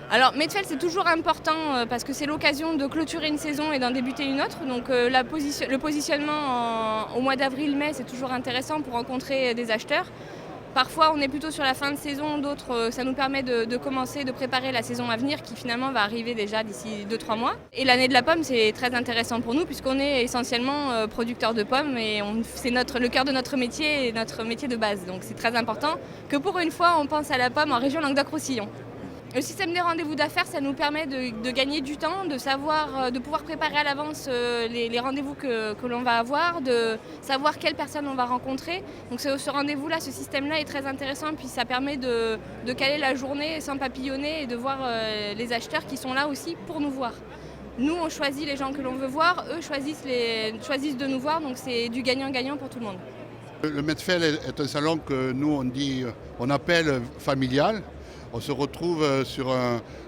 Alors Medfeld c'est toujours important parce que c'est l'occasion de clôturer une saison et d'en débuter une autre. Donc le positionnement au mois d'avril-mai c'est toujours intéressant pour rencontrer des acheteurs. Parfois on est plutôt sur la fin de saison, d'autres ça nous permet de commencer, de préparer la saison à venir qui finalement va arriver déjà d'ici 2-3 mois. Et l'année de la pomme c'est très intéressant pour nous puisqu'on est essentiellement producteur de pommes et c'est le cœur de notre métier et notre métier de base. Donc c'est très important que pour une fois on pense à la pomme en région Languedoc-Roussillon. Le système des rendez-vous d'affaires, ça nous permet de gagner du temps, de pouvoir préparer à l'avance les rendez-vous que l'on va avoir, de savoir quelles personnes on va rencontrer. Donc ce rendez-vous-là, ce système-là est très intéressant, puis ça permet de caler la journée sans papillonner et de voir les acheteurs qui sont là aussi pour nous voir. Nous, on choisit les gens que l'on veut voir, eux choisissent de nous voir, donc c'est du gagnant-gagnant pour tout le monde. Le Medfeld est un salon que nous, on appelle familial. On se retrouve sur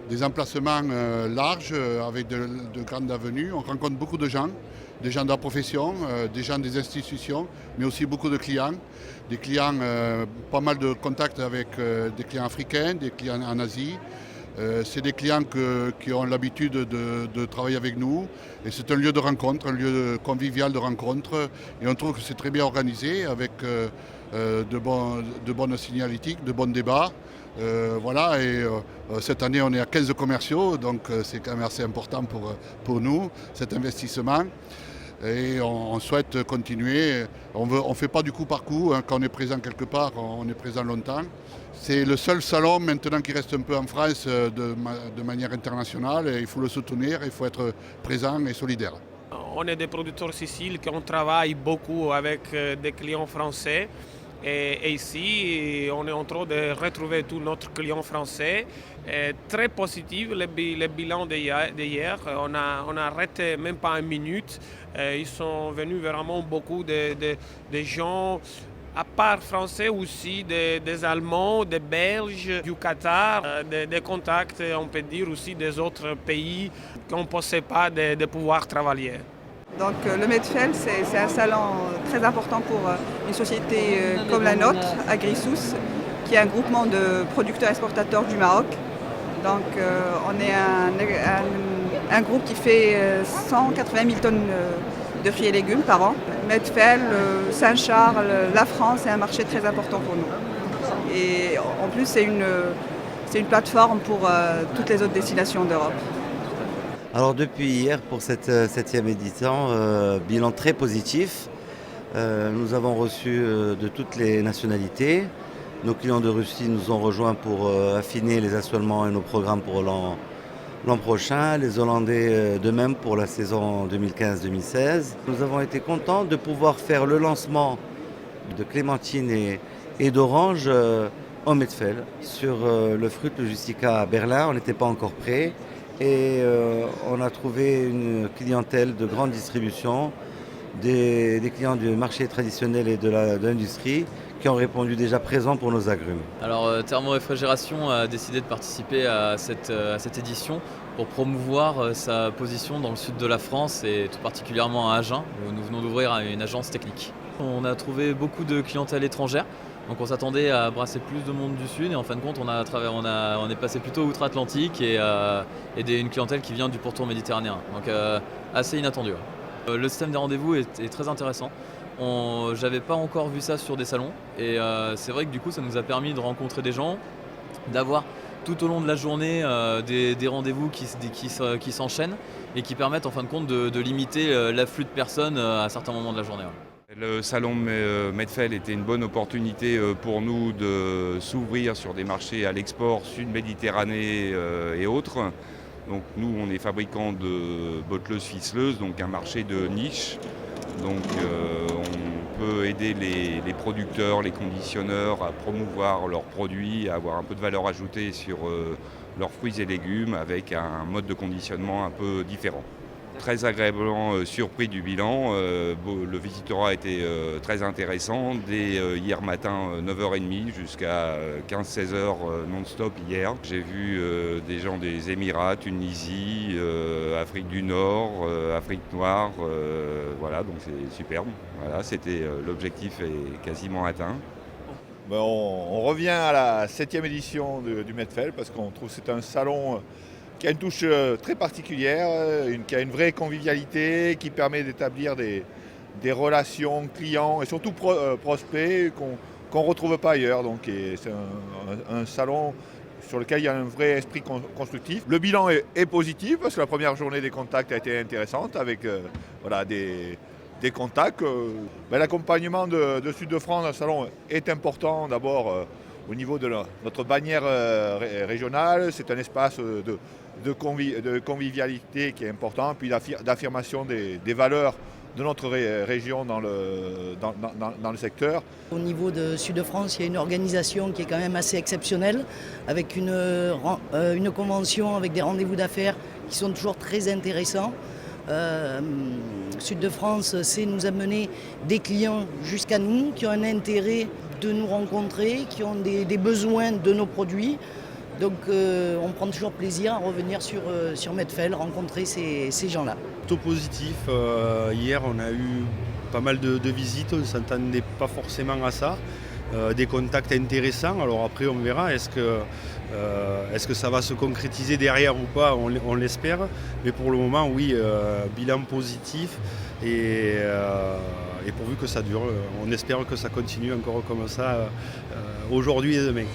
des emplacements larges avec de grandes avenues. On rencontre beaucoup de gens, des gens de la profession, des gens des institutions, mais aussi beaucoup de clients. Des clients, pas mal de contacts avec des clients africains, des clients en Asie. C'est des clients qui ont l'habitude de travailler avec nous. Et c'est un lieu de rencontre, un lieu convivial de rencontre. Et on trouve que c'est très bien organisé avec de bonnes signalétiques, de bons débats. Voilà, et cette année on est à 15 commerciaux, donc c'est quand même assez important pour nous, cet investissement. Et on souhaite continuer. On ne fait pas du coup par coup, hein. Quand on est présent quelque part, on est présent longtemps. C'est le seul salon maintenant qui reste un peu en France de manière internationale. Et il faut le soutenir, il faut être présent et solidaire. On est des producteurs Sicile qui travaille beaucoup avec des clients français. Et ici, on est en train de retrouver tous nos clients français. Très positif, le bilan d'hier. On a arrêté même pas une minute. Ils sont venus vraiment beaucoup de gens, à part français aussi, des Allemands, des Belges, du Qatar, des contacts, on peut dire aussi des autres pays qu'on ne pensait pas de pouvoir travailler. Donc le Medfeld, c'est un salon très important pour une société comme la nôtre, Agrisous, qui est un groupement de producteurs-exportateurs du Maroc. Donc on est un groupe qui fait 180 000 tonnes de fruits et légumes par an. Medfeld, Saint-Charles, la France, c'est un marché très important pour nous. Et en plus, c'est une plateforme pour toutes les autres destinations d'Europe. Alors depuis hier pour cette 7e édition, bilan très positif. Nous avons reçu de toutes les nationalités. Nos clients de Russie nous ont rejoints pour affiner les assolements et nos programmes pour l'an prochain. Les Hollandais de même pour la saison 2015-2016. Nous avons été contents de pouvoir faire le lancement de clémentine et d'orange au Medfeld sur le Fruit Logistica à Berlin. On n'était pas encore prêts. Et on a trouvé une clientèle de grande distribution, des clients du marché traditionnel et de l'industrie qui ont répondu déjà présents pour nos agrumes. Alors Thermoréfrigération a décidé de participer à cette édition pour promouvoir sa position dans le sud de la France et tout particulièrement à Agen où nous venons d'ouvrir une agence technique. On a trouvé beaucoup de clientèle étrangère. Donc on s'attendait à brasser plus de monde du sud et en fin de compte on est passé plutôt outre-Atlantique et une clientèle qui vient du pourtour méditerranéen. Donc assez inattendu. Ouais. Le système des rendez-vous est très intéressant. J'avais pas encore vu ça sur des salons et c'est vrai que du coup ça nous a permis de rencontrer des gens, d'avoir tout au long de la journée des rendez-vous qui s'enchaînent et qui permettent en fin de compte de limiter l'afflux de personnes à certains moments de la journée. Ouais. Le salon Medfeld était une bonne opportunité pour nous de s'ouvrir sur des marchés à l'export, Sud-Méditerranée et autres. Donc nous, on est fabricants de botteleuses ficeleuses, donc un marché de niche. Donc on peut aider les producteurs, les conditionneurs à promouvoir leurs produits, à avoir un peu de valeur ajoutée sur leurs fruits et légumes avec un mode de conditionnement un peu différent. Très agréablement surpris du bilan. Le visitorat a été très intéressant. Dès hier matin, 9h30 jusqu'à 15-16h non-stop hier. J'ai vu des gens des Émirats, Tunisie, Afrique du Nord, Afrique noire. Voilà, donc c'est superbe. Voilà, l'objectif est quasiment atteint. On revient à la 7e édition du Medfel parce qu'on trouve que c'est un salon qui a une touche très particulière, qui a une vraie convivialité, qui permet d'établir des relations clients et surtout prospects qu'on ne retrouve pas ailleurs. Donc c'est un salon sur lequel il y a un vrai esprit constructif. Le bilan est positif parce que la première journée des contacts a été intéressante avec des contacts. L'accompagnement de Sud de France dans le salon est important d'abord au niveau de notre bannière régionale. C'est un espace de convivialité qui est important, puis d'affirmation des valeurs de notre région dans le secteur. Au niveau de Sud de France, il y a une organisation qui est quand même assez exceptionnelle, avec une convention avec des rendez-vous d'affaires qui sont toujours très intéressants. Sud de France sait nous amener des clients jusqu'à nous, qui ont un intérêt de nous rencontrer, qui ont des besoins de nos produits. Donc on prend toujours plaisir à revenir sur Medfel, rencontrer ces gens-là. Plutôt positif. Hier, on a eu pas mal de visites, on ne s'attendait pas forcément à ça. Des contacts intéressants. Alors après, on verra. Est-ce que ça va se concrétiser derrière ou pas? On l'espère. Mais pour le moment, oui, bilan positif. Et pourvu que ça dure, on espère que ça continue encore comme ça aujourd'hui et demain.